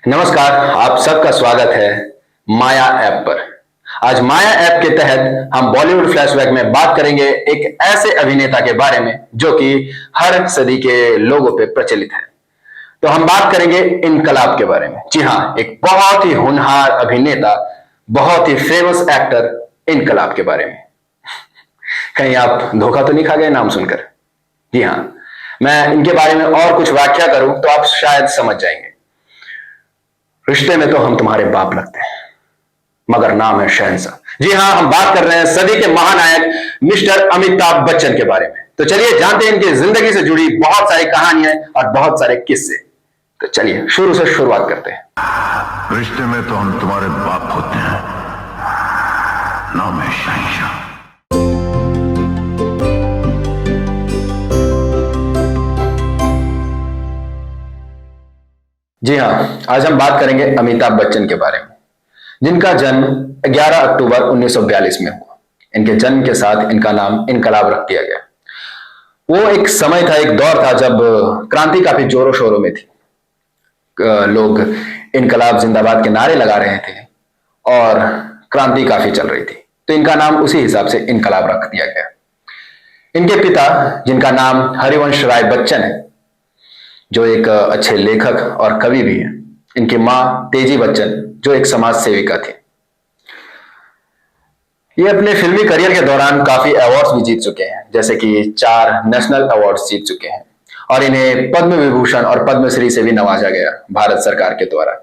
नमस्कार। आप सबका स्वागत है माया ऐप पर। आज माया ऐप के तहत हम बॉलीवुड फ्लैशबैक में बात करेंगे एक ऐसे अभिनेता के बारे में जो कि हर सदी के लोगों पे प्रचलित है। तो हम बात करेंगे इनकलाब के बारे में। जी हाँ, एक बहुत ही होनहार अभिनेता, बहुत ही फेमस एक्टर इनकलाब के बारे में। कहीं आप धोखा तो नहीं खा गए नाम सुनकर? जी हाँ, मैं इनके बारे में और कुछ व्याख्या करूं तो आप शायद समझ जाएंगे। रिश्ते में तो हम तुम्हारे बाप लगते हैं, मगर नाम है शहंशाह। जी हाँ, हम बात कर रहे हैं सदी के महानायक मिस्टर अमिताभ बच्चन के बारे में। तो चलिए जानते हैं इनकी जिंदगी से जुड़ी बहुत सारी कहानियां और बहुत सारे किस्से। तो चलिए शुरू से शुरुआत करते हैं। रिश्ते में तो हम तुम्हारे बाप होते हैं, नाम है शहंशाह। जी हाँ, आज हम बात करेंगे अमिताभ बच्चन के बारे में, जिनका जन्म 11 अक्टूबर 1942 में हुआ। इनके जन्म के साथ इनका नाम इनकलाब रख दिया गया। वो एक समय था, एक दौर था जब क्रांति काफी जोरों शोरों में थी। लोग इनकलाब जिंदाबाद के नारे लगा रहे थे और क्रांति काफी चल रही थी, तो इनका नाम उसी हिसाब से इनकलाब रख दिया गया। इनके पिता, जिनका नाम हरिवंश राय बच्चन है, जो एक अच्छे लेखक और कवि भी हैं। इनकी मां तेजी बच्चन, जो एक समाज सेविका थी। ये अपने फिल्मी करियर के दौरान काफी अवार्ड्स भी जीत चुके हैं, जैसे कि 4 नेशनल अवार्ड्स जीत चुके हैं और इन्हें पद्म विभूषण और पद्मश्री से भी नवाजा गया भारत सरकार के द्वारा।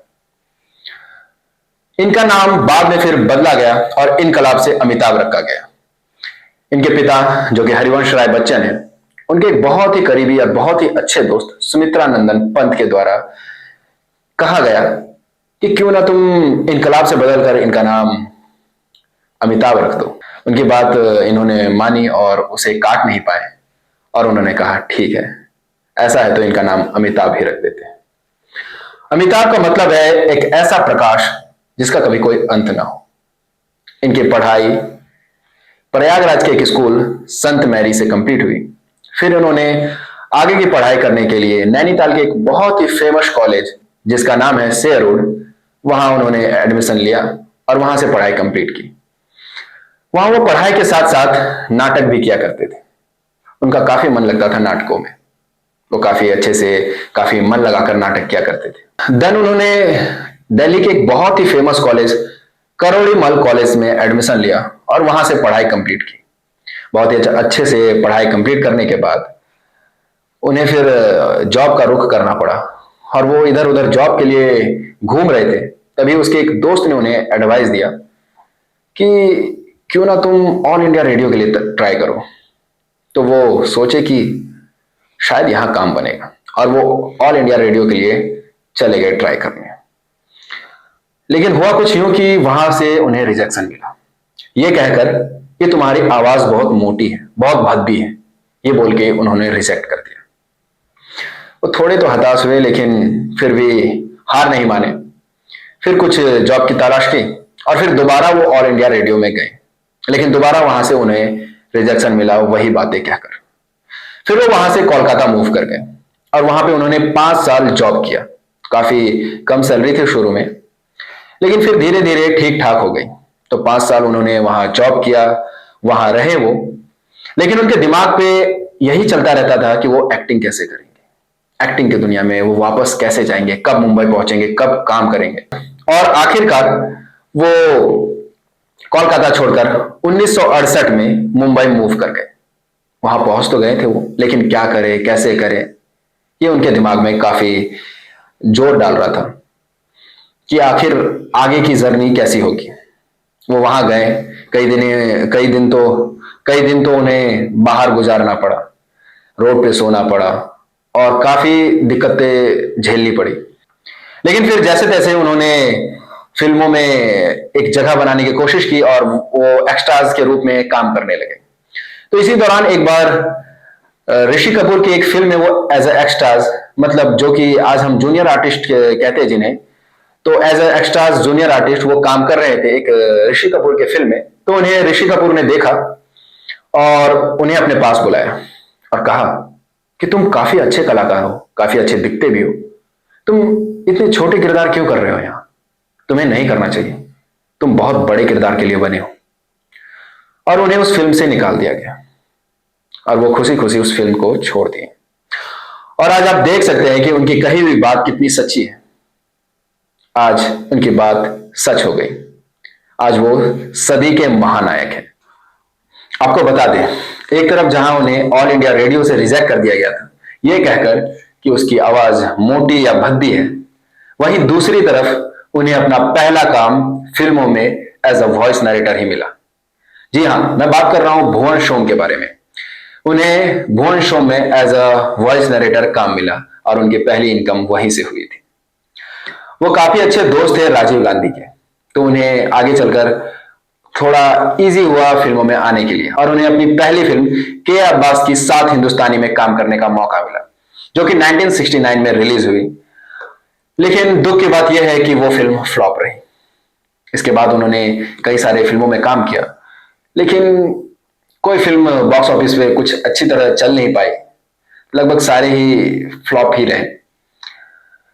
इनका नाम बाद में फिर बदला गया और इनकलाब से अमिताभ रखा गया। इनके पिता, जो कि हरिवंश राय बच्चन है, उनके एक बहुत ही करीबी और बहुत ही अच्छे दोस्त सुमित्रा नंदन पंत के द्वारा कहा गया कि क्यों ना तुम इनकलाब से बदलकर इनका नाम अमिताभ रख दो। उनकी बात इन्होंने मानी और उसे काट नहीं पाए और उन्होंने कहा ठीक है, ऐसा है तो इनका नाम अमिताभ ही रख देते हैं। अमिताभ का मतलब है एक ऐसा प्रकाश जिसका कभी कोई अंत ना हो। इनकी पढ़ाई प्रयागराज के एक स्कूल संत मैरी से कंप्लीट हुई। फिर उन्होंने आगे की पढ़ाई करने के लिए नैनीताल के एक बहुत ही फेमस कॉलेज, जिसका नाम है सेयरोड, वहां उन्होंने एडमिशन लिया और वहां से पढ़ाई कंप्लीट की। वहां वो पढ़ाई के साथ साथ नाटक भी किया करते थे। उनका काफी मन लगता था नाटकों में। वो काफी अच्छे से, काफी मन लगाकर नाटक किया करते थे। देन उन्होंने दिल्ली के एक बहुत ही फेमस कॉलेज करोड़ी मल कॉलेज में एडमिशन लिया और वहां से पढ़ाई कंप्लीट की। बहुत ही अच्छे से पढ़ाई कंप्लीट करने के बाद उन्हें फिर जॉब का रुख करना पड़ा और वो इधर उधर जॉब के लिए घूम रहे थे। तभी उसके एक दोस्त ने उन्हें एडवाइस दिया कि क्यों ना तुम ऑल इंडिया रेडियो के लिए ट्राई करो। तो वो सोचे कि शायद यहां काम बनेगा और वो ऑल इंडिया रेडियो के लिए चले गए ट्राई करने। लेकिन हुआ कुछ यूं कि वहां से उन्हें रिजेक्शन मिला, ये कहकर कि तुम्हारी आवाज बहुत मोटी है, बहुत भद्दी है, ये बोल के उन्होंने रिजेक्ट कर दिया। वो थोड़े तो हताश हुए, लेकिन फिर भी हार नहीं माने। फिर कुछ जॉब की तलाश की और फिर दोबारा वो ऑल इंडिया रेडियो में गए, लेकिन दोबारा वहां से उन्हें रिजेक्शन मिला, वही बातें कहकर। फिर वो वहां से कोलकाता मूव कर गए और वहां पे उन्होंने 5 साल जॉब किया। काफी कम सैलरी थी शुरू में, लेकिन फिर धीरे धीरे ठीक ठाक हो गई। तो 5 साल उन्होंने वहां जॉब किया, वहां रहे वो। लेकिन उनके दिमाग पे यही चलता रहता था कि वो एक्टिंग कैसे करेंगे, एक्टिंग की दुनिया में वो वापस कैसे जाएंगे, कब मुंबई पहुंचेंगे, कब काम करेंगे। और आखिरकार वो कोलकाता छोड़कर 1968 में मुंबई मूव कर गए। वहां पहुंच तो गए थे वो, लेकिन क्या करे, कैसे करे, ये उनके दिमाग में काफी जोर डाल रहा था कि आखिर आगे की जर्नी कैसी होगी। वो वहां गए, कई दिन तो उन्हें बाहर गुजारना पड़ा, रोड पे सोना पड़ा और काफी दिक्कतें झेलनी पड़ी। लेकिन फिर जैसे तैसे उन्होंने फिल्मों में एक जगह बनाने की कोशिश की और वो एक्स्ट्राज के रूप में काम करने लगे। तो इसी दौरान एक बार ऋषि कपूर की एक फिल्म में वो एज ए एक्स्ट्राज, मतलब जो कि आज हम जूनियर आर्टिस्ट कहते हैं जिन्हें, तो as a extras junior artist वो काम कर रहे थे एक ऋषि कपूर के फिल्म में। तो उन्हें ऋषि कपूर ने देखा और उन्हें अपने पास बुलाया और कहा कि तुम काफी अच्छे कलाकार हो, काफी अच्छे दिखते भी हो, तुम इतने छोटे किरदार क्यों कर रहे हो यहां? तुम्हें नहीं करना चाहिए, तुम बहुत बड़े किरदार के लिए बने हो। और उन्हें उस फिल्म से निकाल दिया गया और वो खुशी खुशी उस फिल्म को छोड़ दिए। और आज आप देख सकते हैं कि उनकी कही हुई बात कितनी सच्ची है। आज उनकी बात सच हो गई। आज वो सदी के महानायक हैं। आपको बता दें, एक तरफ जहां उन्हें ऑल इंडिया रेडियो से रिजेक्ट कर दिया गया था यह कहकर कि उसकी आवाज मोटी या भद्दी है, वहीं दूसरी तरफ उन्हें अपना पहला काम फिल्मों में एज अ वॉइस नरेटर ही मिला। जी हां, मैं बात कर रहा हूं भुवन शोम के बारे में। उन्हें भुवन शोम में एज अ वॉइस नरेटर काम मिला और उनकी पहली इनकम वहीं से हुई थी। वो काफी अच्छे दोस्त थे राजीव गांधी के, तो उन्हें आगे चलकर थोड़ा इजी हुआ फिल्मों में आने के लिए और उन्हें अपनी पहली फिल्म के अब्बास की सात हिंदुस्तानी में काम करने का मौका मिला, जो कि 1969 में रिलीज हुई। लेकिन दुख की बात यह है कि वो फिल्म फ्लॉप रही। इसके बाद उन्होंने कई सारे फिल्मों में काम किया, लेकिन कोई फिल्म बॉक्स ऑफिस पे कुछ अच्छी तरह चल नहीं पाई। लगभग सारे ही फ्लॉप ही रहे।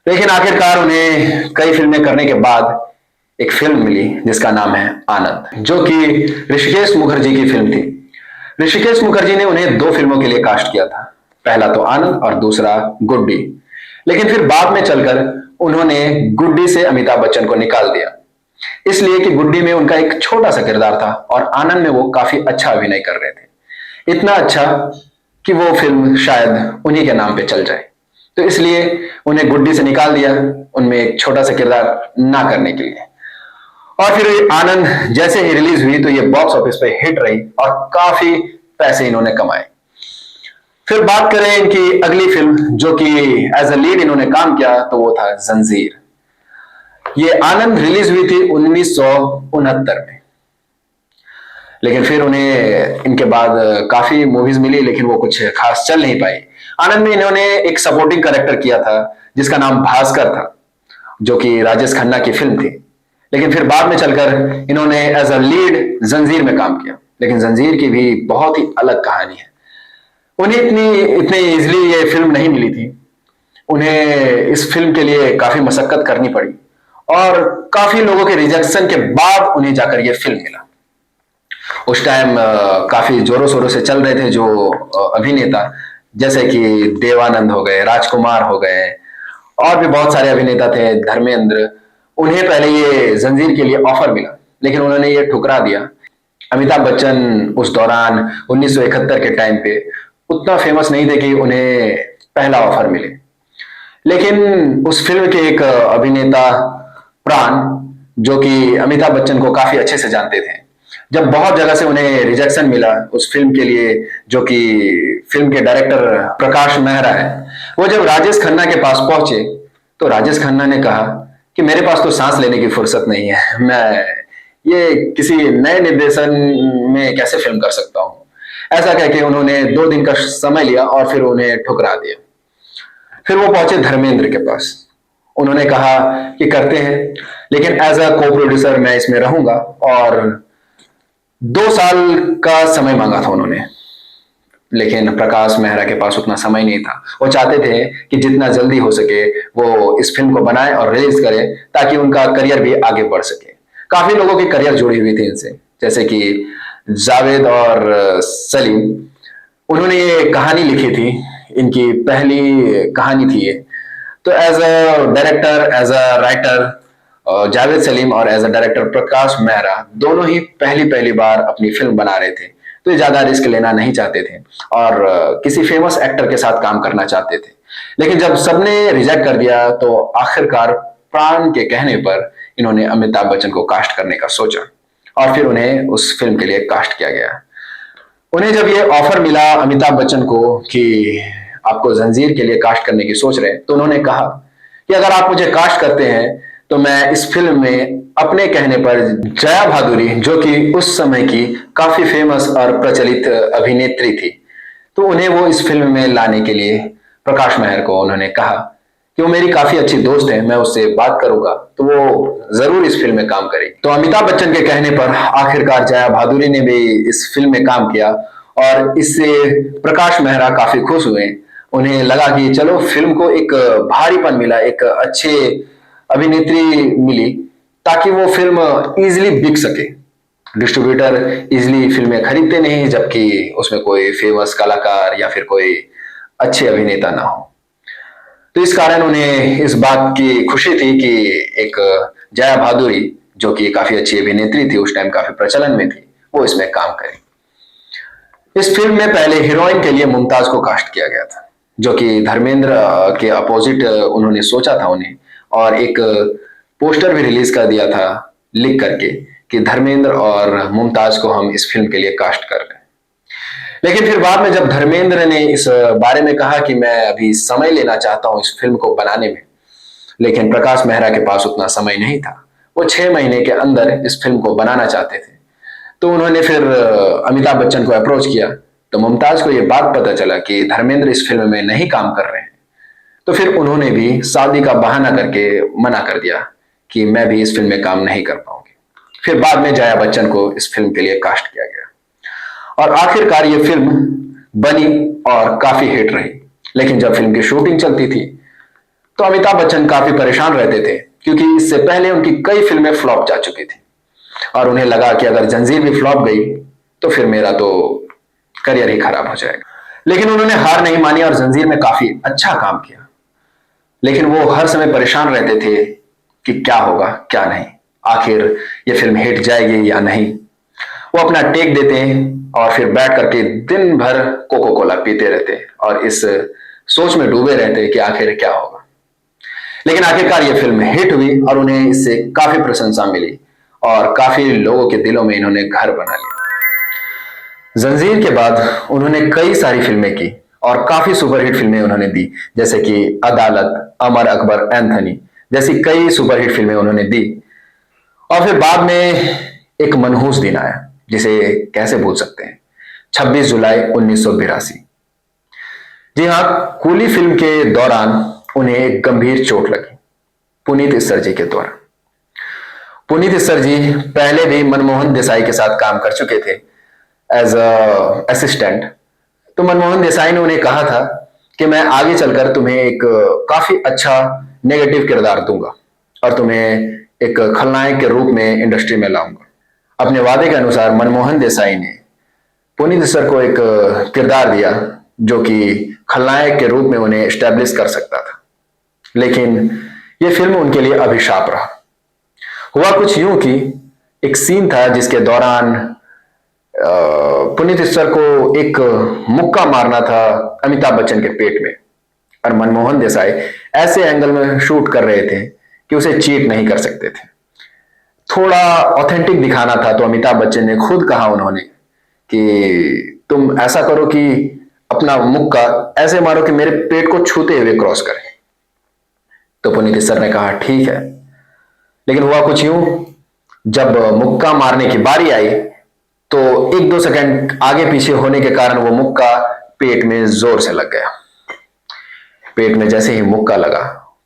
लेकिन आखिरकार उन्हें कई फिल्में करने के बाद एक फिल्म मिली जिसका नाम है आनंद, जो कि ऋषिकेश मुखर्जी की फिल्म थी। ऋषिकेश मुखर्जी ने उन्हें दो फिल्मों के लिए कास्ट किया था, पहला तो आनंद और दूसरा गुड्डी। लेकिन फिर बाद में चलकर उन्होंने गुड्डी से अमिताभ बच्चन को निकाल दिया, इसलिए कि गुड्डी में उनका एक छोटा सा किरदार था और आनंद में वो काफी अच्छा अभिनय कर रहे थे, इतना अच्छा कि वो फिल्म शायद उन्हीं के नाम पे चल जाए। तो इसलिए उन्हें गुड्डी से निकाल दिया, उनमें एक छोटा सा किरदार ना करने के लिए। और फिर आनंद जैसे ही रिलीज हुई तो ये बॉक्स ऑफिस पे हिट रही और काफी पैसे इन्होंने कमाए। फिर बात करें इनकी अगली फिल्म जो कि एज अ लीड इन्होंने काम किया, तो वो था जंजीर। ये आनंद रिलीज हुई थी 1969 में। लेकिन फिर उन्हें इनके बाद काफी मूवीज मिली, लेकिन वो कुछ खास चल नहीं पाई। आनंद में इन्होंने एक सपोर्टिंग कैरेक्टर किया था जिसका नाम भास्कर था, जो कि राजेश खन्ना की फिल्म थी। लेकिन फिर बाद में चलकर इन्होंने एज अ लीड जंजीर में काम किया, लेकिन जंजीर की भी बहुत ही अलग कहानी है। उन्हें इतनी इजीली ये फिल्म नहीं मिली थी। उन्हें इस फिल्म के लिए काफी मशक्कत करनी पड़ी और काफी लोगों के रिजेक्शन के बाद उन्हें जाकर ये फिल्म मिला। उस टाइम काफी जोरों शोरों से चल रहे थे जो अभिनेता, जैसे कि देवानंद हो गए, राजकुमार हो गए और भी बहुत सारे अभिनेता थे, धर्मेंद्र। उन्हें पहले ये जंजीर के लिए ऑफर मिला, लेकिन उन्होंने ये ठुकरा दिया। अमिताभ बच्चन उस दौरान 1971 के टाइम पे उतना फेमस नहीं थे कि उन्हें पहला ऑफर मिले। लेकिन उस फिल्म के एक अभिनेता प्राण, जो कि अमिताभ बच्चन को काफी अच्छे से जानते थे, जब बहुत जगह से उन्हें रिजेक्शन मिला उस फिल्म के लिए, जो कि फिल्म के डायरेक्टर प्रकाश मेहरा है, वो जब राजेश खन्ना के पास पहुंचे तो राजेश खन्ना ने कहा कि मेरे पास तो सांस लेने की फुर्सत नहीं है, मैं ये किसी नए निर्देशन में कैसे फिल्म कर सकता हूं। ऐसा कह के उन्होंने 2 दिन का समय लिया और फिर उन्हें ठुकरा दिया। फिर वो पहुंचे धर्मेंद्र के पास। उन्होंने कहा कि करते हैं, लेकिन एज अ को प्रोड्यूसर मैं इसमें रहूंगा, और 2 साल का समय मांगा था उन्होंने। लेकिन प्रकाश मेहरा के पास उतना समय नहीं था। वो चाहते थे कि जितना जल्दी हो सके वो इस फिल्म को बनाए और रिलीज करें, ताकि उनका करियर भी आगे बढ़ सके। काफी लोगों की करियर जुड़ी हुई थी इनसे, जैसे कि जावेद और सलीम। उन्होंने ये कहानी लिखी थी, इनकी पहली कहानी थी ये। तो as a director, as a writer Javed Salim और as a director Prakash Mehra दोनों ही पहली बार अपनी फिल्म बना रहे थे, तो ये ज्यादा रिस्क लेना नहीं चाहते थे और किसी फेमस एक्टर के साथ काम करना चाहते थे। लेकिन जब सबने रिजेक्ट कर दिया तो आखिरकार प्राण के कहने पर इन्होंने अमिताभ बच्चन को कास्ट करने का सोचा और फिर उन्हें उस फिल्म के लिए कास्ट किया गया। उन्हें जब ये ऑफर मिला अमिताभ बच्चन को कि आपको जंजीर के लिए कास्ट करने की सोच रहे हैं, तो उन्होंने कहा कि अगर आप मुझे कास्ट करते हैं तो मैं इस फिल्म में अपने कहने पर जया भादुरी, जो कि उस समय की काफी फेमस और प्रचलित अभिनेत्री थी, तो उन्हें वो इस फिल्म में लाने के लिए प्रकाश मेहर को उन्होंने कहा कि वो मेरी काफी अच्छी दोस्त है, मैं उससे बात करूंगा तो वो जरूर इस फिल्म में काम करेगी। तो अमिताभ बच्चन के कहने पर आखिरकार जया भादुरी ने भी इस फिल्म में काम किया और इससे प्रकाश मेहरा काफी खुश हुए उन्हें लगा कि चलो फिल्म को एक भारीपन मिला, एक अच्छे अभिनेत्री मिली, ताकि वो फिल्म इजीली बिक सके। डिस्ट्रीब्यूटर इजीली फिल्में खरीदते नहीं जबकि उसमें कोई फेमस कलाकार या फिर कोई अच्छे अभिनेता ना हो। तो इस कारण उन्हें इस बात की खुशी थी कि एक जया भादुरी, जो कि काफी अच्छी अभिनेत्री थी, उस टाइम काफी प्रचलन में थी, वो इसमें काम करे। इस फिल्म में पहले हीरोइन के लिए मुमताज को कास्ट किया गया था, जो कि धर्मेंद्र के अपोजिट उन्होंने सोचा था उन्हें, और एक पोस्टर भी रिलीज कर दिया था लिख करके कि धर्मेंद्र और मुमताज को हम इस फिल्म के लिए कास्ट कर रहे हैं। लेकिन फिर बाद में जब धर्मेंद्र ने इस बारे में कहा कि मैं अभी समय लेना चाहता हूं इस फिल्म को बनाने में, लेकिन प्रकाश मेहरा के पास उतना समय नहीं था, वो 6 महीने के अंदर इस फिल्म को बनाना चाहते थे, तो उन्होंने फिर अमिताभ बच्चन को अप्रोच किया। तो मुमताज को यह बात पता चला कि धर्मेंद्र इस फिल्म में नहीं काम कर रहे हैं, तो फिर उन्होंने भी शादी का बहाना करके मना कर दिया कि मैं भी इस फिल्म में काम नहीं कर पाऊंगी। फिर बाद में जया बच्चन को इस फिल्म के लिए कास्ट किया गया और आखिरकार ये फिल्म बनी और काफी हिट रही। लेकिन जब फिल्म की शूटिंग चलती थी तो अमिताभ बच्चन काफी परेशान रहते थे, क्योंकि इससे पहले उनकी कई फिल्में फ्लॉप जा चुकी थी और उन्हें लगा कि अगर जंजीर भी फ्लॉप गई तो फिर मेरा तो करियर ही खराब हो जाएगा। लेकिन उन्होंने हार नहीं मानी और जंजीर में काफी अच्छा काम किया। लेकिन वो हर समय परेशान रहते थे कि क्या होगा क्या नहीं, आखिर ये फिल्म हिट जाएगी या नहीं। वो अपना टेक देते हैं और फिर बैठ करके दिन भर कोको कोला पीते रहते और इस सोच में डूबे रहते कि आखिर क्या होगा। लेकिन आखिरकार ये फिल्म हिट हुई और उन्हें इससे काफी प्रशंसा मिली और काफी लोगों के दिलों में इन्होंने घर बना लिया। जंजीर के बाद उन्होंने कई सारी फिल्में की और काफी सुपरहिट फिल्में उन्होंने दी, जैसे कि अदालत, अमर अकबर एंथनी जैसी कई सुपरहिट फिल्में उन्होंने दी। और फिर बाद में एक मनहूस दिन आया जिसे कैसे भूल सकते हैं, 26 जुलाई 1982। जी हाँ, कूली फिल्म के दौरान उन्हें एक गंभीर चोट लगी पुनीत इस्सर जी के द्वारा। पुनीत इस्सर जी पहले भी मनमोहन देसाई के साथ काम कर चुके थे एज असिस्टेंट। तो मनमोहन देसाई ने उन्हें कहा था कि मैं आगे चलकर तुम्हें एक काफी अच्छा नेगेटिव किरदार दूंगा और तुम्हें एक खलनायक के रूप में इंडस्ट्री में लाऊंगा। अपने वादे के अनुसार मनमोहन देसाई ने पुनीत इस्सर को एक किरदार दिया जो कि खलनायक के रूप में उन्हें एस्टेब्लिश कर सकता था। लेकिन यह फिल्म उनके लिए अभिशाप रहा। हुआ कुछ यूं कि एक सीन था जिसके दौरान पुनीत इस्सर को एक मुक्का मारना था अमिताभ बच्चन के पेट में और मनमोहन देसाई ऐसे एंगल में शूट कर रहे थे कि उसे चीट नहीं कर सकते थे। थोड़ा ऑथेंटिक दिखाना था, तो अमिताभ बच्चन ने खुद कहा उन्होंने कि तुम ऐसा करो कि अपना मुक्का ऐसे मारो कि मेरे पेट को छूते हुए क्रॉस करे। तो पुनीत इस्सर ने कहा ठीक है। लेकिन हुआ कुछ यूं, जब मुक्का मारने की बारी आई तो 1-2 सेकंड आगे पीछे होने के कारण वो मुक्का पेट में जोर से लग गया। पेट में जैसे ही मुक्का लगा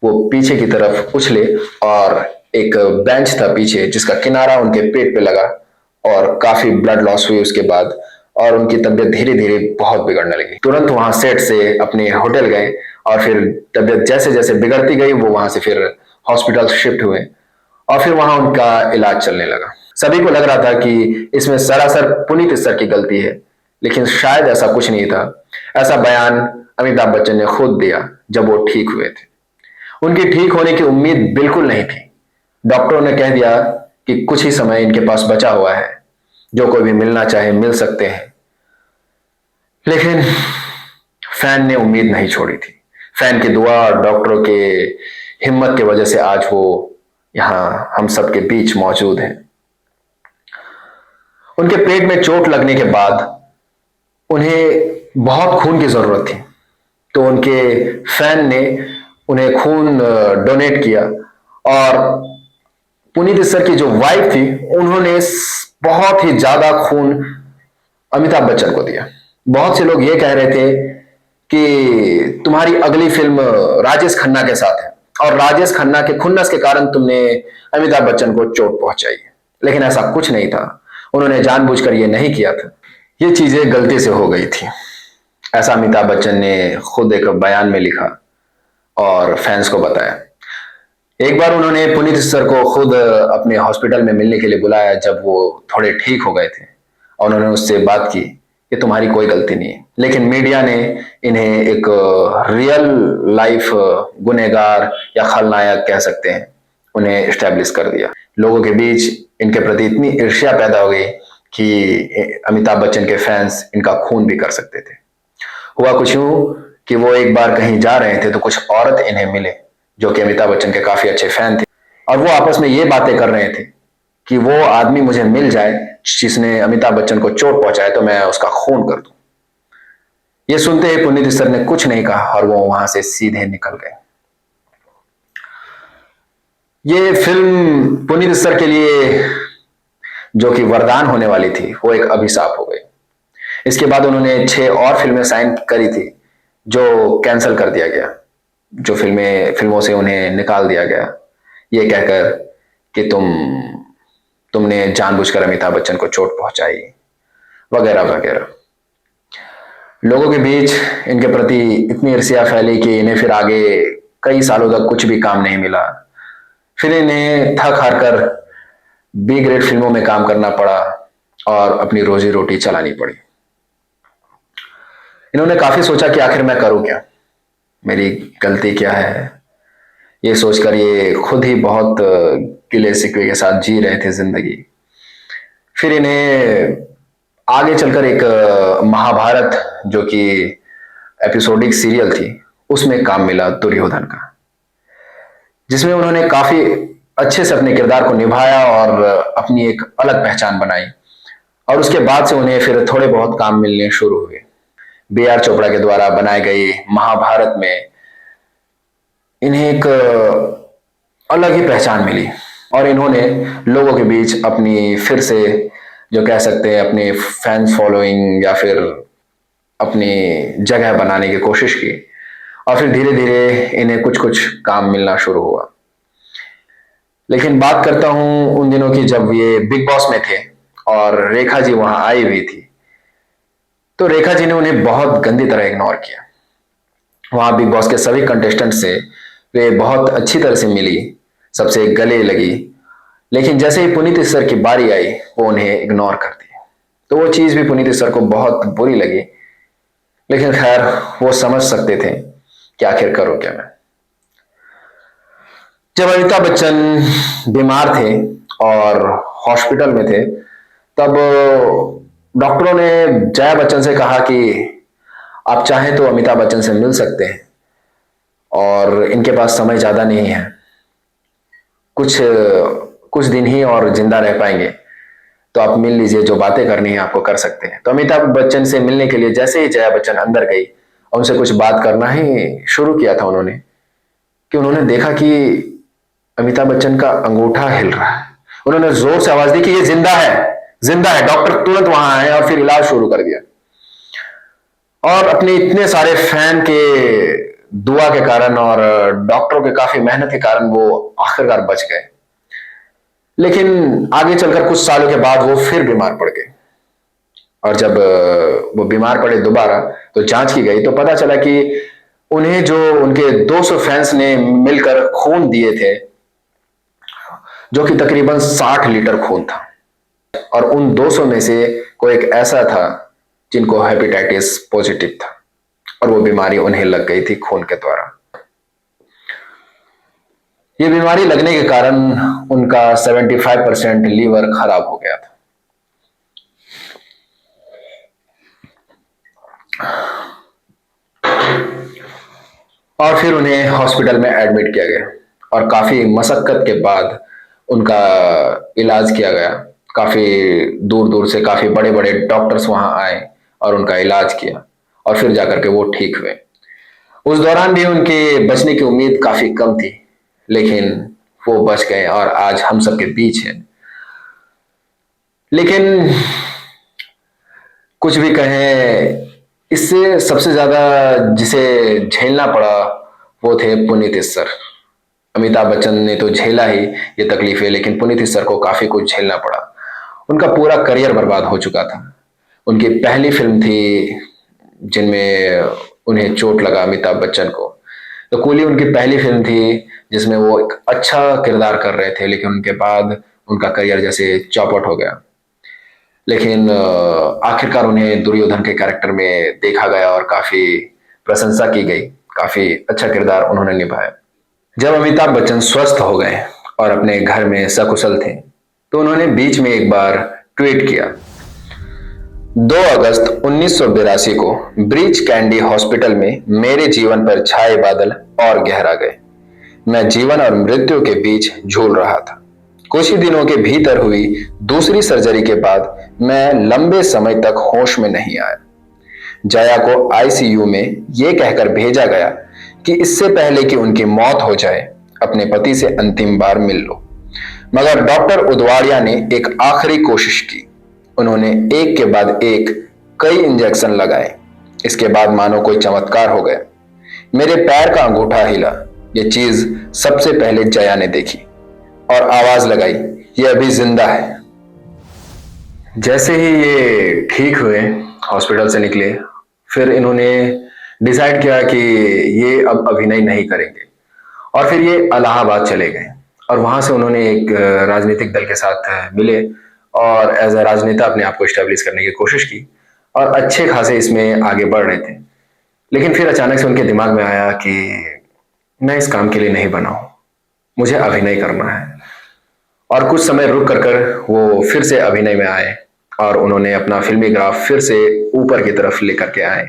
वो पीछे की तरफ उछले और एक बेंच था पीछे जिसका किनारा उनके पेट पे लगा और काफी ब्लड लॉस हुई उसके बाद और उनकी तबीयत धीरे धीरे बहुत बिगड़ने लगी। तुरंत वहां सेट से अपने होटल गए और फिर तबीयत जैसे जैसे बिगड़ती गई वो वहां से फिर हॉस्पिटल शिफ्ट हुए और फिर वहां उनका इलाज चलने लगा। सभी को लग रहा था कि इसमें सरासर पुनीत इस्सर की गलती है, लेकिन शायद ऐसा कुछ नहीं था। ऐसा बयान अमिताभ बच्चन ने खुद दिया जब वो ठीक हुए थे। उनकी ठीक होने की उम्मीद बिल्कुल नहीं थी। डॉक्टरों ने कह दिया कि कुछ ही समय इनके पास बचा हुआ है, जो कोई भी मिलना चाहे मिल सकते हैं। लेकिन फैन ने उम्मीद नहीं छोड़ी थी। फैन की दुआ और डॉक्टरों के हिम्मत की वजह से आज वो यहां हम सबके बीच मौजूद हैं। उनके पेट में चोट लगने के बाद उन्हें बहुत खून की जरूरत थी, तो उनके फैन ने उन्हें खून डोनेट किया और पुनीत इस्सर की जो वाइफ थी उन्होंने बहुत ही ज्यादा खून अमिताभ बच्चन को दिया। बहुत से लोग ये कह रहे थे कि तुम्हारी अगली फिल्म राजेश खन्ना के साथ है और राजेश खन्ना के खुन्नस के कारण तुमने अमिताभ बच्चन को चोट पहुंचाई है, लेकिन ऐसा कुछ नहीं था। उन्होंने जानबूझकर ये नहीं किया था। ये चीजें गलती से हो गई थी। ऐसा अमिताभ बच्चन ने खुद एक बयान में लिखा और फैंस को बताया। एक बार उन्होंने पुनीत सर को खुद अपने हॉस्पिटल में मिलने के लिए बुलाया जब वो थोड़े ठीक हो गए थे, और उन्होंने उससे बात की कि तुम्हारी कोई गलती नहीं है। लेकिन मीडिया ने इन्हें एक रियल लाइफ गुनहगार या खलनायक कह सकते हैं, उन्हें स्टैब्लिश कर दिया। लोगों के बीच इनके प्रति इतनी ईर्ष्या पैदा हो गई कि अमिताभ बच्चन के फैंस इनका खून भी कर सकते थे। हुआ कुछ यूं कि वो एक बार कहीं जा रहे थे तो कुछ औरत इन्हें मिले जो कि अमिताभ बच्चन के काफी अच्छे फैन थे, और वो आपस में ये बातें कर रहे थे कि वो आदमी मुझे मिल जाए जिसने अमिताभ बच्चन को चोट पहुंचाए तो मैं उसका खून कर दूं। ये सुनते ही पुनीत सर ने कुछ नहीं कहा और वो वहां से सीधे निकल गए। ये फिल्म पुनीत सर के लिए जो कि वरदान होने वाली थी वो एक अभिशाप हो गई। इसके बाद उन्होंने 6 और फिल्में साइन करी थी जो कैंसिल कर दिया गया, जो फिल्मों से उन्हें निकाल दिया गया ये कहकर कि तुमने जानबूझकर अमिताभ बच्चन को चोट पहुंचाई वगैरह वगैरह। लोगों के बीच इनके प्रति इतनी ईर्ष्या फैली कि इन्हें फिर आगे कई सालों तक कुछ भी काम नहीं मिला। फिर इन्हें थक हार कर बी ग्रेड फिल्मों में काम करना पड़ा और अपनी रोजी रोटी चलानी पड़ी। इन्होंने काफी सोचा कि आखिर मैं करूं क्या, मेरी गलती क्या है। ये सोचकर ये खुद ही बहुत गिले शिकवे के साथ जी रहे थे जिंदगी। फिर इन्हें आगे चलकर एक महाभारत जो कि एपिसोडिक सीरियल थी उसमें काम मिला दुर्योधन का, जिसमें उन्होंने काफी अच्छे से अपने किरदार को निभाया और अपनी एक अलग पहचान बनाई। और उसके बाद से उन्हें फिर थोड़े बहुत काम मिलने शुरू हुए। बी.आर. चोपड़ा के द्वारा बनाई गई महाभारत में इन्हें एक अलग ही पहचान मिली और इन्होंने लोगों के बीच अपनी फिर से जो कह सकते हैं अपने फैंस फॉलोइंग या फिर अपनी जगह बनाने की कोशिश की, और फिर धीरे धीरे इन्हें कुछ कुछ काम मिलना शुरू हुआ। लेकिन बात करता हूं उन दिनों की जब ये बिग बॉस में थे और रेखा जी वहां आई हुई थी, तो रेखा जी ने उन्हें बहुत गंदी तरह इग्नोर किया। वहां बिग बॉस के सभी कंटेस्टेंट से वे बहुत अच्छी तरह से मिली, सबसे गले लगी, लेकिन जैसे ही पुनीत सर की बारी आई वो उन्हें इग्नोर कर दी। तो वो चीज भी पुनीत सर को बहुत बुरी लगी, लेकिन खैर वो समझ सकते थे कि आखिर करो क्या मैं। जब अमिताभ बच्चन बीमार थे और हॉस्पिटल में थे तब डॉक्टरों ने जया बच्चन से कहा कि आप चाहें तो अमिताभ बच्चन से मिल सकते हैं और इनके पास समय ज्यादा नहीं है, कुछ कुछ दिन ही और जिंदा रह पाएंगे, तो आप मिल लीजिए, जो बातें करनी है आपको कर सकते हैं। तो अमिताभ बच्चन से मिलने के लिए जैसे ही जया बच्चन अंदर गई और उनसे कुछ बात करना ही शुरू किया था उन्होंने, कि उन्होंने देखा कि अमिताभ बच्चन का अंगूठा हिल रहा है। उन्होंने जोर से आवाज दी कि ये जिंदा है, जिंदा है। डॉक्टर तुरंत वहां आए और फिर इलाज शुरू कर दिया, और अपने इतने सारे फैन के दुआ के कारण और डॉक्टरों के काफी मेहनत के कारण वो आखिरकार बच गए। लेकिन आगे चलकर कुछ सालों के बाद वो फिर बीमार पड़ गए, और जब वो बीमार पड़े दोबारा तो जांच की गई तो पता चला कि उन्हें जो उनके 200 फैंस ने मिलकर खून दिए थे, जो कि तकरीबन 60 लीटर खून था, और उन 200 में से कोई एक ऐसा था जिनको हेपेटाइटिस पॉजिटिव था, और वो बीमारी उन्हें लग गई थी खून के द्वारा। ये बीमारी लगने के कारण उनका 75% लीवर खराब हो गया था। और फिर उन्हें हॉस्पिटल में एडमिट किया गया और काफी मशक्कत के बाद उनका इलाज किया गया। काफी दूर दूर से काफी बड़े बड़े डॉक्टर्स वहां आए और उनका इलाज किया, और फिर जाकर के वो ठीक हुए। उस दौरान भी उनके बचने की उम्मीद काफी कम थी, लेकिन वो बच गए और आज हम सबके बीच हैं। लेकिन कुछ भी कहें, इससे सबसे ज्यादा जिसे झेलना पड़ा वो थे पुनीत सर। अमिताभ बच्चन ने तो झेला ही ये तकलीफें, लेकिन पुनीत सर को काफी कुछ झेलना पड़ा। उनका पूरा करियर बर्बाद हो चुका था। उनकी पहली फिल्म थी जिनमें उन्हें चोट लगा, अमिताभ बच्चन को। तो कूली उनकी पहली फिल्म थी जिसमें वो एक अच्छा किरदार कर रहे थे, लेकिन उनके बाद उनका करियर जैसे चौपट हो गया। लेकिन आखिरकार उन्हें दुर्योधन के कैरेक्टर में देखा गया और काफी प्रशंसा की गई, काफी अच्छा किरदार उन्होंने निभाया। जब अमिताभ बच्चन स्वस्थ हो गए और अपने घर में सकुशल थे, तो उन्होंने बीच में एक बार ट्वीट किया। 2 अगस्त 1982 को ब्रीच कैंडी हॉस्पिटल में मेरे जीवन पर छाए बादल और गहरा गए। मैं जीवन और मृत्यु के बीच झूल रहा था। कुछ ही दिनों के भीतर हुई दूसरी सर्जरी के बाद मैं लंबे समय तक होश में नहीं आया। जया को आईसीयू में यह कहकर भेजा गया कि इससे पहले कि उनकी मौत हो जाए, अपने पति से अंतिम बार मिल लो। मगर डॉक्टर उदवाड़िया ने एक आखिरी कोशिश की। उन्होंने एक के बाद एक कई इंजेक्शन लगाए। इसके बाद मानो कोई चमत्कार हो गया। मेरे पैर का अंगूठा हिला। ये चीज सबसे पहले जया ने देखी और आवाज लगाई, ये अभी जिंदा है। जैसे ही ये ठीक हुए, हॉस्पिटल से निकले, फिर इन्होंने डिसाइड किया कि ये अब अभिनय नहीं करेंगे और फिर ये इलाहाबाद चले गए और वहां से उन्होंने एक राजनीतिक दल के साथ मिले और एज अ राजनेता अपने आप को स्टैब्लिश करने की कोशिश की और अच्छे खासे इसमें आगे बढ़ रहे थे। लेकिन फिर अचानक से उनके दिमाग में आया कि मैं इस काम के लिए नहीं बना हूं, मुझे अभिनय करना है। और कुछ समय रुक कर वो फिर से अभिनय में आए और उन्होंने अपना फिल्मी ग्राफ फिर से ऊपर की तरफ लेकर के आए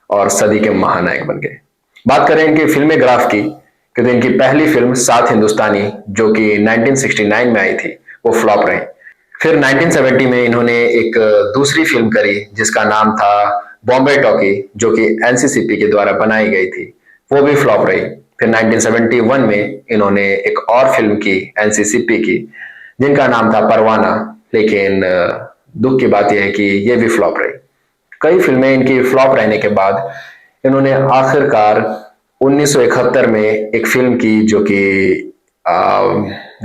और सदी के महानायक बन गए। बात करें इनकी फिल्मी ग्राफ की, क्योंकि इनकी पहली फिल्म सात हिंदुस्तानी जो कि 1969 में आई थी, वो फ्लॉप रही। फिर 1970 में इन्होंने एक दूसरी फिल्म करी जिसका नाम था बॉम्बे टॉकी, जो कि एनसीसीपी के द्वारा बनाई गई थी, वो भी फ्लॉप रही। फिर 1971 में इन्होंने एक और फिल्म की एनसीसीपी की जिनका नाम था परवाना, लेकिन दुख की बात यह है कि ये भी फ्लॉप रही। कई फिल्में इनकी फ्लॉप रहने के बाद इन्होंने आखिरकार 1971 में एक फिल्म की जो कि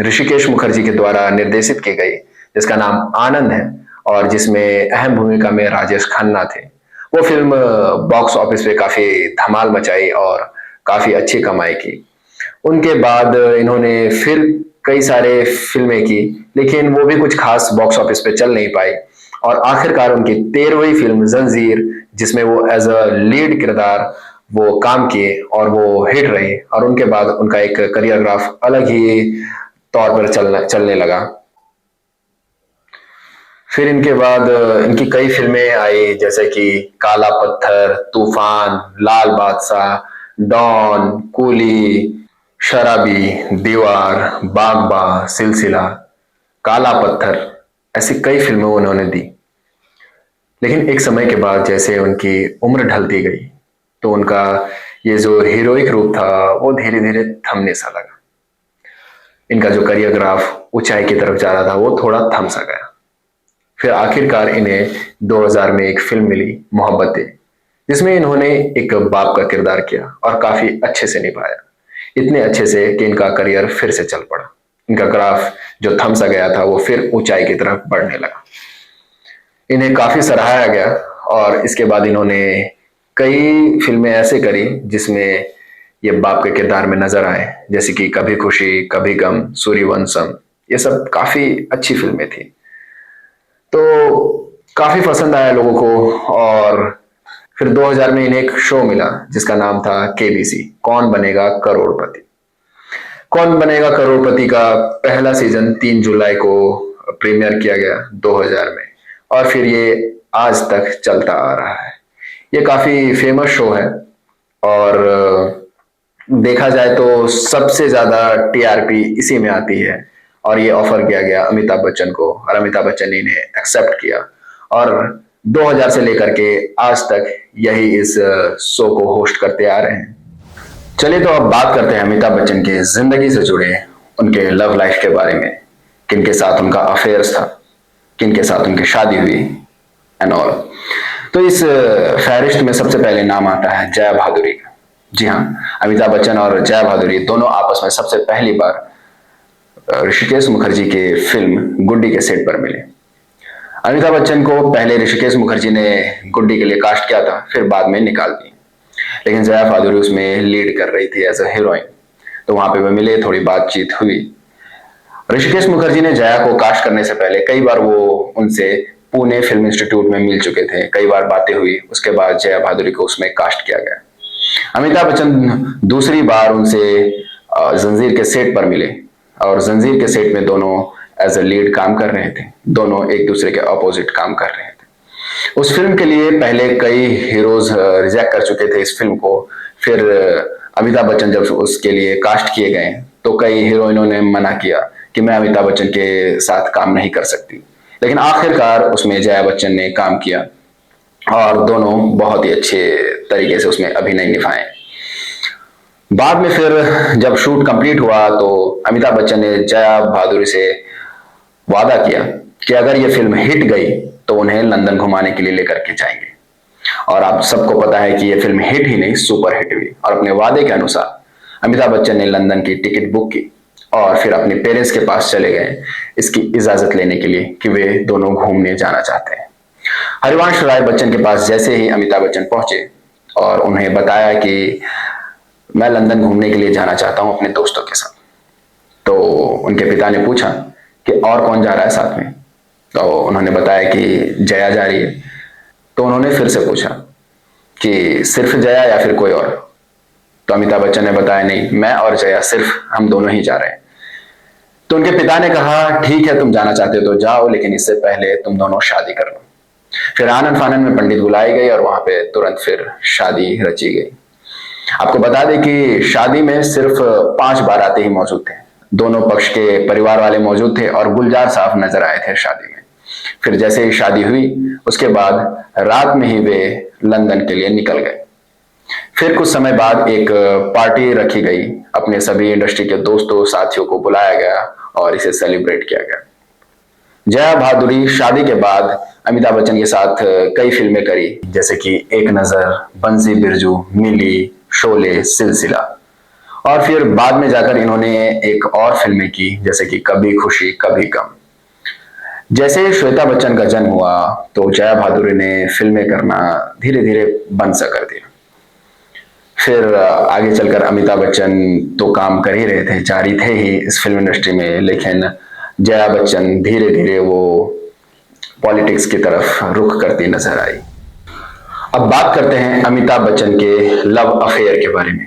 ऋषिकेश मुखर्जी के द्वारा निर्देशित की गई, जिसका नाम आनंद है और जिसमें अहम भूमिका में राजेश खन्ना थे। वो फिल्म बॉक्स ऑफिस पे काफी धमाल मचाई और काफी अच्छी कमाई की। उनके बाद इन्होंने फिर कई सारे फिल्में की, लेकिन वो भी कुछ खास बॉक्स ऑफिस पे चल नहीं पाई और आखिरकार उनकी 13वीं फिल्म जंजीर, जिसमें वो एज अ लीड किरदार वो काम किए और वो हिट रही और उनके बाद उनका एक करियर ग्राफ अलग ही तौर पर चलने लगा। फिर इनके बाद इनकी कई फिल्में आई जैसे कि काला पत्थर, तूफान, लाल बादशाह, डॉन, कूली, शराबी, दीवार, बागबा, सिलसिला, काला पत्थर, ऐसी कई फिल्में उन्होंने दी। लेकिन एक समय के बाद जैसे उनकी उम्र ढलती गई तो उनका ये जो हीरोइक रूप था वो धीरे धीरे थमने सा लगा। इनका जो करियर ग्राफ ऊंचाई की तरफ जा रहा था वो थोड़ा थम सा गया। फिर आखिरकार इन्हें 2000 में एक फिल्म मिली मोहब्बतें, जिसमें इन्होंने एक बाप का किरदार किया और काफी अच्छे से निभाया, इतने अच्छे से कि इनका करियर फिर से चल पड़ा। इनका ग्राफ जो थम सा गया था वो फिर ऊंचाई की तरफ बढ़ने लगा। इन्हें काफी सराहाया गया और इसके बाद इन्होंने कई फिल्में ऐसे करी जिसमें ये बाप के किरदार में नजर आए, जैसे कि कभी खुशी कभी गम, सूर्यवंशम, ये सब काफी अच्छी फिल्में थी। तो काफी पसंद आया लोगों को। और फिर 2000 में इन्हें एक शो मिला जिसका नाम था केबीसी, कौन बनेगा करोड़पति। कौन बनेगा करोड़पति का पहला सीजन 3 जुलाई को प्रीमियर किया गया 2000 में और फिर ये आज तक चलता आ रहा है। ये काफी फेमस शो है और देखा जाए तो सबसे ज्यादा टीआरपी इसी में आती है और ये ऑफर किया गया अमिताभ बच्चन को और अमिताभ बच्चन ने इन्हें एक्सेप्ट किया और 2000 से लेकर के आज तक यही इस शो को होस्ट करते आ रहे हैं। चलिए तो अब बात करते हैं अमिताभ बच्चन की जिंदगी से जुड़े उनके लव लाइफ के बारे में, किनके साथ उनका अफेयर्स था, किनके साथ उनकी शादी हुई एंड ऑल। तो इस फहरिस्त में सबसे पहले नाम आता है जया भादुरी का। जी हाँ, अमिताभ बच्चन और जया भादुरी दोनों आपस में सबसे पहली बार ऋषिकेश मुखर्जी के फिल्म गुड्डी के सेट पर मिले। अमिताभ बच्चन को पहले ऋषिकेश मुखर्जी ने गुड्डी के लिए कास्ट किया था, फिर बाद में निकाल दी, लेकिन जया भादुरी उसमें लीड कर रही थी एज अ हीरोइन, तो वहां पे वो मिले, थोड़ी बातचीत हुई। ऋषिकेश मुखर्जी ने जया को कास्ट करने से पहले कई बार वो उनसे पुणे फिल्म इंस्टीट्यूट में मिल चुके थे, कई बार बातें हुई, उसके बाद जया भादुरी को उसमें कास्ट किया गया। अमिताभ बच्चन दूसरी बार उनसे जंजीर के सेट पर मिले और जंजीर के सेट में दोनों एज अ लीड काम कर रहे थे, दोनों एक दूसरे के ऑपोजिट काम कर रहे थे। उस फिल्म के लिए पहले कई हीरोज रिजेक्ट कर चुके थे इस फिल्म को, फिर अमिताभ बच्चन जब उसके लिए कास्ट किए गए तो कई हीरोइनों ने मना किया कि मैं अमिताभ बच्चन के साथ काम नहीं कर सकती, लेकिन आखिरकार उसमें जया बच्चन ने काम किया और दोनों बहुत ही अच्छे तरीके से उसमें अभिनय निभाए। बाद में फिर जब शूट कंप्लीट हुआ तो अमिताभ बच्चन ने जया भादुरी से वादा किया कि अगर ये फिल्म हिट गई तो उन्हें लंदन घुमाने के लिए लेकर के जाएंगे, और आप सबको पता है कि ये फिल्म हिट ही नहीं सुपर हिट हुई, और अपने वादे के अनुसार अमिताभ बच्चन ने लंदन की टिकट बुक की और फिर अपने पेरेंट्स के पास चले गए इसकी इजाजत लेने के लिए कि वे दोनों घूमने जाना चाहते हैं। हरिवंश राय बच्चन के पास जैसे ही अमिताभ बच्चन पहुंचे और उन्हें बताया कि मैं लंदन घूमने के लिए जाना चाहता हूं अपने दोस्तों के साथ, तो उनके पिता ने पूछा कि और कौन जा रहा है साथ में, तो उन्होंने बताया कि जया जा रही है। तो उन्होंने फिर से पूछा कि सिर्फ जया या फिर कोई और, तो अमिताभ बच्चन ने बताया नहीं, मैं और जया सिर्फ हम दोनों ही जा रहे हैं। तो उनके पिता ने कहा ठीक है तुम जाना चाहते हो तो जाओ, लेकिन इससे पहले तुम दोनों शादी कर लो। फिर आनन फानन में पंडित बुलाई गई और वहां पे तुरंत फिर शादी रची गई। आपको बता दें कि शादी में सिर्फ 5 बाराती ही मौजूद थे, दोनों पक्ष के परिवार वाले मौजूद थे और गुलजार साहब नजर आए थे शादी में। फिर जैसे ही शादी हुई उसके बाद रात में ही वे लंदन के लिए निकल गए। फिर कुछ समय बाद एक पार्टी रखी गई, अपने सभी इंडस्ट्री के दोस्तों साथियों को बुलाया गया और इसे सेलिब्रेट किया गया। जया भादुरी शादी के बाद अमिताभ बच्चन के साथ कई फिल्में करी, जैसे कि एक नजर, बंसी बिरजू, मिली, शोले, सिलसिला, और फिर बाद में जाकर इन्होंने एक और फिल्में की जैसे कि कभी खुशी कभी गम। जैसे ही श्वेता बच्चन का जन्म हुआ तो जया भादुरी ने फिल्में करना धीरे धीरे बंद सा कर दिया। फिर आगे चलकर अमिताभ बच्चन तो काम कर ही रहे थे, जारी थे ही इस फिल्म इंडस्ट्री में, लेकिन जया बच्चन धीरे धीरे वो पॉलिटिक्स की तरफ रुख करती नजर आई। अब बात करते हैं अमिताभ बच्चन के लव अफेयर के बारे में।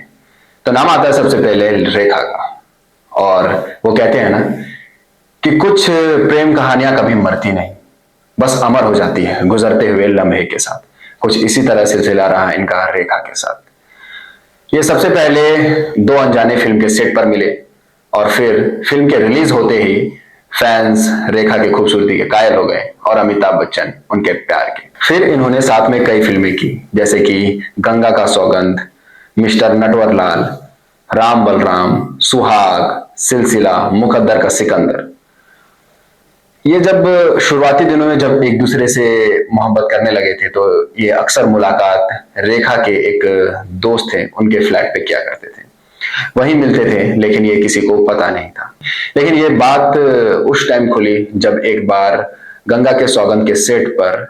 तो नाम आता है सबसे पहले रेखा का, और वो कहते हैं ना कि कुछ प्रेम कहानियां कभी मरती नहीं, बस अमर हो जाती है गुजरते हुए लम्हे के साथ। कुछ इसी तरह सिलसिला रहा इनका रेखा के साथ। ये सबसे पहले 2 अनजाने फिल्म के सेट पर मिले और फिर फिल्म के रिलीज होते ही फैंस रेखा की खूबसूरती के कायल हो गए और अमिताभ बच्चन उनके प्यार के। फिर इन्होंने साथ में कई फिल्में की जैसे कि गंगा का सौगंध, मिस्टर नटवरलाल, राम बलराम, सुहाग, सिलसिला, मुकद्दर का सिकंदर। ये जब शुरुआती दिनों में जब एक दूसरे से मोहब्बत करने लगे थे तो ये अक्सर मुलाकात रेखा के एक दोस्त थे उनके फ्लैट पे किया करते थे, वहीं मिलते थे, लेकिन ये किसी को पता नहीं था। लेकिन ये बात उस टाइम खुली जब एक बार गंगा के सौगंध के सेट पर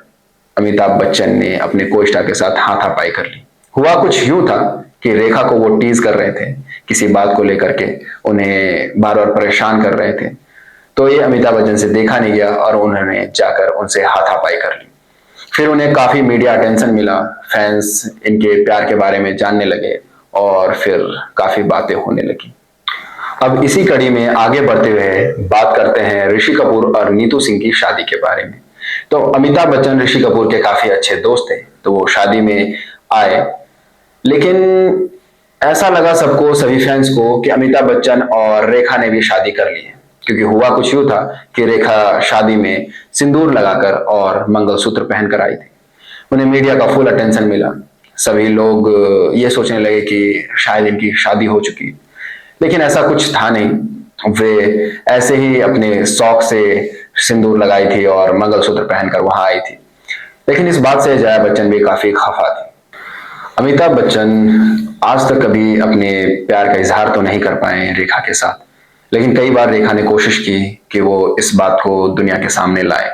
अमिताभ बच्चन ने अपने को स्टार के साथ हाथापाई कर ली। हुआ कुछ यूं था कि रेखा को वो टीज कर रहे थे, किसी बात को लेकर के उन्हें बार बार परेशान कर रहे थे, तो ये अमिताभ बच्चन से देखा नहीं गया और उन्होंने जाकर उनसे हाथापाई कर ली। फिर उन्हें काफी मीडिया अटेंशन मिला, फैंस इनके प्यार के बारे में जानने लगे और फिर काफी बातें होने लगी। अब इसी कड़ी में आगे बढ़ते हुए बात करते हैं ऋषि कपूर और नीतू सिंह की शादी के बारे में। तो अमिताभ बच्चन ऋषि कपूर के काफी अच्छे दोस्त थे, तो वो शादी में आए, लेकिन ऐसा लगा सबको, सभी फैंस को, कि अमिताभ बच्चन और रेखा ने भी शादी कर ली है, क्योंकि हुआ कुछ यूं था कि रेखा शादी में सिंदूर लगाकर और मंगलसूत्र पहनकर आई थी। उन्हें मीडिया का फुल अटेंशन मिला, सभी लोग ये सोचने लगे कि शायद इनकी शादी हो चुकी, लेकिन ऐसा कुछ था नहीं। वे ऐसे ही अपने शौक से सिंदूर लगाई थी और मंगलसूत्र पहनकर वहां आई थी, लेकिन इस बात से जया बच्चन भी काफी खफा थी। अमिताभ बच्चन आज तक कभी अपने प्यार का इजहार तो नहीं कर पाए रेखा के साथ, लेकिन कई बार रेखा ने कोशिश की कि वो इस बात को दुनिया के सामने लाए,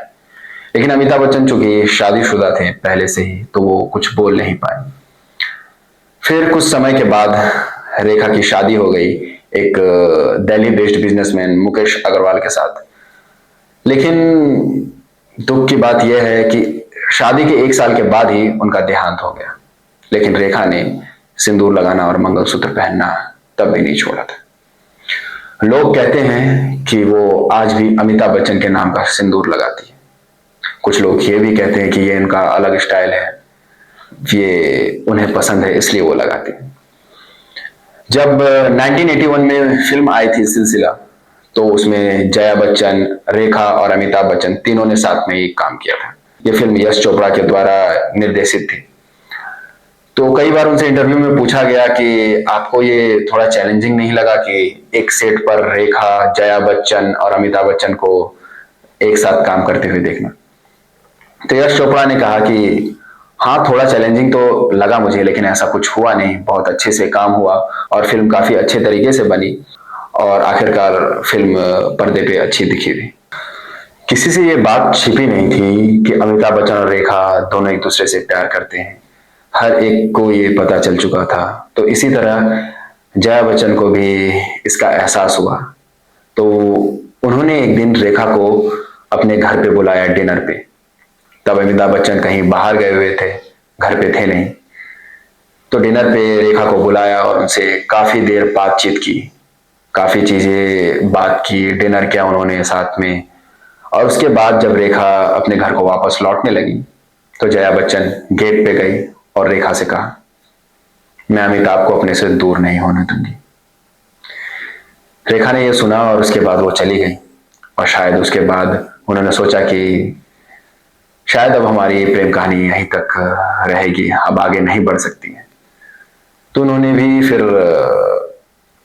लेकिन अमिताभ बच्चन चूंकि शादीशुदा थे पहले से ही, तो वो कुछ बोल नहीं पाए। फिर कुछ समय के बाद रेखा की शादी हो गई एक दिल्ली बेस्ड बिजनेसमैन मुकेश अग्रवाल के साथ। लेकिन दुख की बात यह है कि शादी के 1 साल के बाद ही उनका देहांत हो गया। लेकिन रेखा ने सिंदूर लगाना और मंगलसूत्र पहनना तब भी नहीं छोड़ा था। लोग कहते हैं कि वो आज भी अमिताभ बच्चन के नाम का सिंदूर लगाती है। कुछ लोग ये भी कहते हैं कि ये इनका अलग स्टाइल है, ये उन्हें पसंद है इसलिए वो लगाती है। जब 1981 में फिल्म आई थी सिलसिला, तो उसमें जया बच्चन, रेखा और अमिताभ बच्चन तीनों ने साथ में ही काम किया था। यह फिल्म यश चोपड़ा के द्वारा निर्देशित थी। तो कई बार उनसे इंटरव्यू में पूछा गया कि आपको ये थोड़ा चैलेंजिंग नहीं लगा कि एक सेट पर रेखा, जया बच्चन और अमिताभ बच्चन को एक साथ काम करते हुए देखना। तो यश चोपड़ा ने कहा कि हाँ, थोड़ा चैलेंजिंग तो लगा मुझे, लेकिन ऐसा कुछ हुआ नहीं, बहुत अच्छे से काम हुआ और फिल्म काफी अच्छे तरीके से बनी और आखिरकार फिल्म पर्दे पे अच्छी दिखी थी। किसी से ये बात छिपी नहीं थी कि अमिताभ बच्चन और रेखा दोनों एक दूसरे से प्यार करते हैं। हर एक को ये पता चल चुका था। तो इसी तरह जया बच्चन को भी इसका एहसास हुआ। तो उन्होंने एक दिन रेखा को अपने घर पे बुलाया डिनर पे। तब अमिताभ बच्चन कहीं बाहर गए हुए थे, घर पे थे नहीं। तो डिनर पे रेखा को बुलाया और उनसे काफी देर बातचीत की, काफी चीजें बात की, डिनर किया उन्होंने साथ में। और उसके बाद जब रेखा अपने घर को वापस लौटने लगी, तो जया बच्चन गेट पे गई और रेखा से कहा, मैं अमिताभ को अपने से दूर नहीं होने दूंगी। रेखा ने यह सुना और उसके बाद वो चली गई। और शायद उसके बाद उन्होंने सोचा कि शायद अब हमारी प्रेम कहानी यहीं तक रहेगी, अब आगे नहीं बढ़ सकती है। तो उन्होंने भी फिर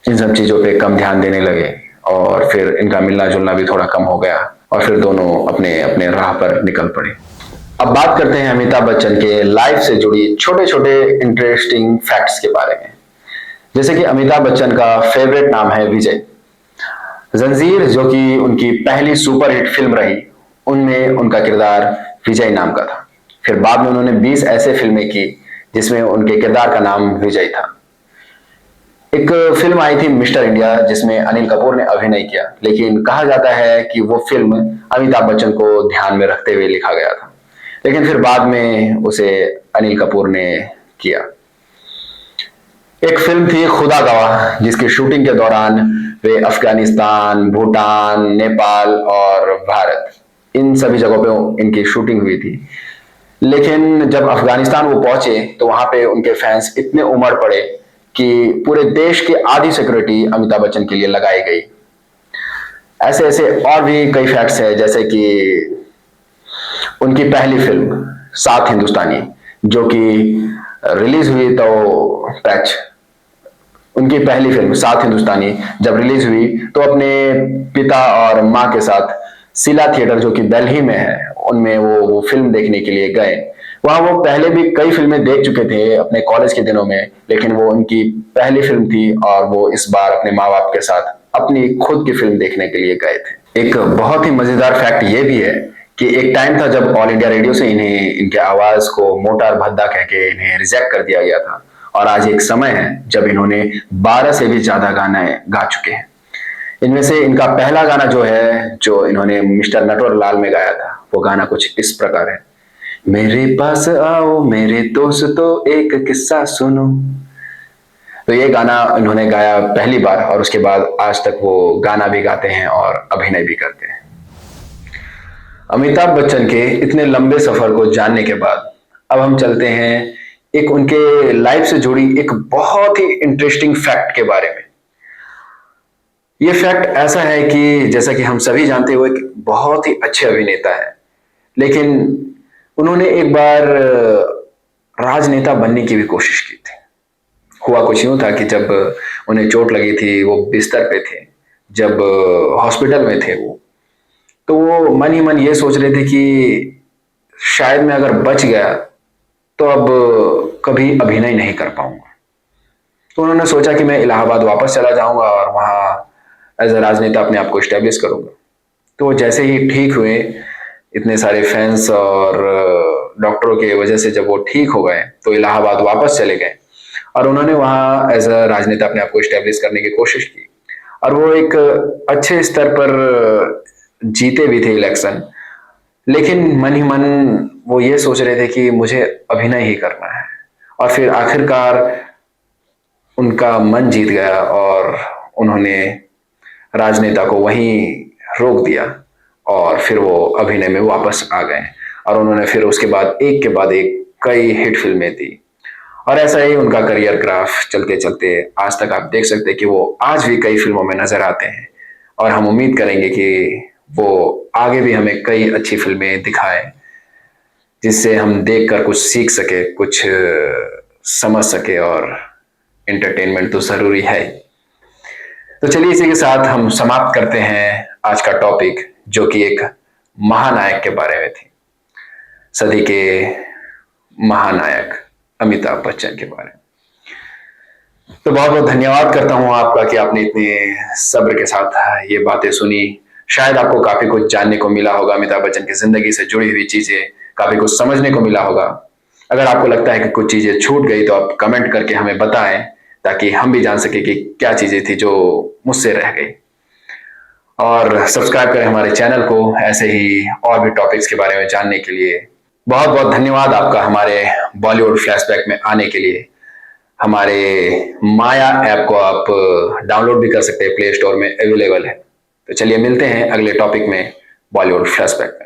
इन सब चीजों पे कम ध्यान देने लगे और फिर इनका मिलना जुलना भी थोड़ा कम हो गया और फिर दोनों अपने अपने राह पर निकल पड़े। अब बात करते हैं अमिताभ बच्चन के लाइफ से जुड़ी छोटे छोटे इंटरेस्टिंग फैक्ट्स के बारे में। जैसे कि अमिताभ बच्चन का फेवरेट नाम है विजय। जंजीर, जो कि उनकी पहली सुपरहिट फिल्म रही, उनमें उनका किरदार विजय नाम का था। फिर बाद में उन्होंने 20 ऐसे फिल्में की जिसमें उनके किरदार का नाम विजय था। एक फिल्म आई थी मिस्टर इंडिया, जिसमें अनिल कपूर ने अभिनय किया, लेकिन कहा जाता है कि वो फिल्म अमिताभ बच्चन को ध्यान में रखते हुए लिखा गया था, लेकिन फिर बाद में उसे अनिल कपूर ने किया। एक फिल्म थी खुदा गवाह, जिसकी शूटिंग के दौरान वे अफगानिस्तान, भूटान, नेपाल और भारत, इन सभी जगहों पे इनकी शूटिंग हुई थी। लेकिन जब अफगानिस्तान वो पहुंचे तो वहां पे उनके फैंस इतने उमड़ पड़े कि पूरे देश की आधी सिक्योरिटी अमिताभ बच्चन के लिए लगाई गई। ऐसे ऐसे और भी कई फैक्ट्स हैं, जैसे कि उनकी पहली फिल्म सात हिंदुस्तानी, जो कि रिलीज हुई, तो पैच, उनकी पहली फिल्म सात हिंदुस्तानी जब रिलीज हुई तो अपने पिता और माँ के साथ सिला थिएटर, जो कि दिल्ली में है, उनमें वो फिल्म देखने के लिए गए। वहां वो पहले भी कई फिल्में देख चुके थे अपने कॉलेज के दिनों में, लेकिन वो उनकी पहली फिल्म थी और वो इस बार अपने माँ बाप के साथ अपनी खुद की फिल्म देखने के लिए गए थे। एक बहुत ही मजेदार फैक्ट ये भी है कि एक टाइम था जब ऑल इंडिया रेडियो से इन्हें इनके आवाज को मोटा और भद्दा कह के इन्हें रिजेक्ट कर दिया गया था, और आज एक समय है जब इन्होंने 12 से भी ज्यादा गाने गा चुके हैं। इनमें से इनका पहला गाना जो है, जो इन्होंने मिस्टर नटवर लाल में गाया था, वो गाना कुछ इस प्रकार है, मेरे पास आओ मेरे दोस्तों एक किस्सा सुनो। तो ये गाना इन्होंने गाया पहली बार, और उसके बाद आज तक वो गाना भी गाते हैं और अभिनय भी करते हैं। अमिताभ बच्चन के इतने लंबे सफर को जानने के बाद अब हम चलते हैं एक उनके लाइफ से जुड़ी एक बहुत ही इंटरेस्टिंग फैक्ट के बारे में। ये फैक्ट ऐसा है कि जैसा कि हम सभी जानते हुए एक बहुत ही अच्छे अभिनेता है, लेकिन उन्होंने एक बार राजनेता बनने की भी कोशिश की थी। हुआ कुछ यूं था कि जब उन्हें चोट लगी थी, वो बिस्तर पे थे, जब हॉस्पिटल में थे वो, तो वो मन ही मन ये सोच रहे थे कि शायद मैं अगर बच गया तो अब कभी अभिनय नहीं कर पाऊंगा। तो उन्होंने सोचा कि मैं इलाहाबाद वापस चला जाऊंगा और वहां एज ए राजनेता अपने आप को स्टैब्लिश करूंगा। तो जैसे ही ठीक हुए, इतने सारे फैंस और डॉक्टरों की वजह से जब वो ठीक हो गए तो इलाहाबाद वापस चले गए और उन्होंने वहाँ एज अ राजनेता अपने आप को स्टेब्लिश करने की कोशिश की और वो एक अच्छे स्तर पर जीते भी थे इलेक्शन। लेकिन मन ही मन वो ये सोच रहे थे कि मुझे अभिनय ही करना है और फिर आखिरकार उनका मन जीत गया और उन्होंने राजनेता को वहीं रोक दिया और फिर वो अभिनय में वापस आ गए और उन्होंने फिर उसके बाद एक कई हिट फिल्में दी और ऐसा ही उनका करियर ग्राफ चलते चलते आज तक आप देख सकते हैं कि वो आज भी कई फिल्मों में नजर आते हैं और हम उम्मीद करेंगे कि वो आगे भी हमें कई अच्छी फिल्में दिखाए जिससे हम देखकर कुछ सीख सके, कुछ समझ सके और एंटरटेनमेंट तो जरूरी है। तो चलिए इसी के साथ हम समाप्त करते हैं आज का टॉपिक जो कि एक महानायक के बारे में थी, सदी के महानायक अमिताभ बच्चन के बारे में। तो बहुत बहुत धन्यवाद करता हूं आपका कि आपने इतने सब्र के साथ ये बातें सुनी। शायद आपको काफी कुछ जानने को मिला होगा, अमिताभ बच्चन की जिंदगी से जुड़ी हुई चीजें काफी कुछ समझने को मिला होगा। अगर आपको लगता है कि कुछ चीजें छूट गई तो आप कमेंट करके हमें बताएं ताकि हम भी जान सके कि क्या चीजें थी जो मुझसे रह गई। और सब्सक्राइब करें हमारे चैनल को ऐसे ही और भी टॉपिक्स के बारे में जानने के लिए। बहुत बहुत धन्यवाद आपका हमारे बॉलीवुड फ्लैशबैक में आने के लिए। हमारे माया ऐप को आप डाउनलोड भी कर सकते हैं, प्ले स्टोर में अवेलेबल है। तो चलिए मिलते हैं अगले टॉपिक में बॉलीवुड फ्लैशबैक में।